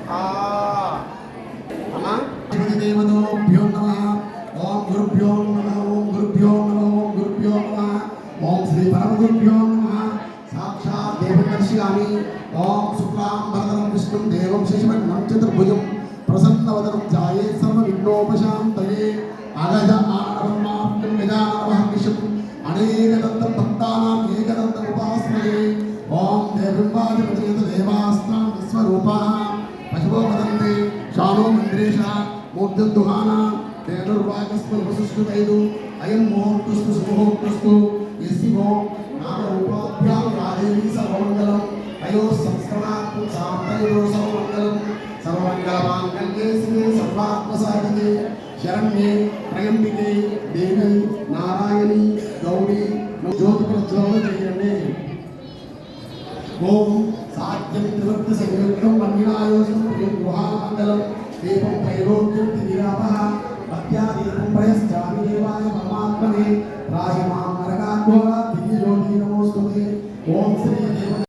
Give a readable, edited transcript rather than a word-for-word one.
అమ్మా దేవతోభ్యో నమః. ఓం గురుభ్యో నమః. ఓం గురుభ్యో నమః. ఓం గురుభ్యో నమః. ఓం శ్రీ పరమగురుభ్యో నమః. సాక్షాత్ దేవదర్శయామి. ఓం శుక్లాం వరదరం విష్ణుం దేవం శశివర్ణం చతుర్భుజం ప్రసన్నవదనం ధ్యాయేత్ సర్వవిఘ్నోపశాంతయే. అగజ ఆనవమాప్తం గజాననమహర్నిశం అనేకదంతం భక్తానాం ఏకదంతం ఉపాస్మయే. ఓం దేవృంబాధిపతిరేత దేవాస్త్రం విశ్వరూపా పశవో వదంతే శానో మంత్రేష మూర్ధద్దుహాన తేనుర్వాకస్మ వసుష్ఠుతైదు అయం ముహూర్తస్తు సుముహూర్తస్తు యస్సివో నామరూపాభ్యాం రాదేవి సర్వమంగళం అయో సంస్కరణాత్మ సాంతయో సర్వమంగళం సర్వమంగళమాంగళ్యే శివే సర్వాత్మసాధికే శరణ్యే త్రయంబికే దేవి నారాయణి గౌరీ జ్యోతి ప్రజ్వలన చేయండి. ఓం సాధ్యం త్రివర్తి సంయుక్తం వన్యనాయోసం గుహామంగళం దీపం త్రైలోక్యం త్రివిరాపః మధ్యాదీపం ప్రయశ్చామి దేవాయ పరమాత్మనే రాజమాం నరకాఘోర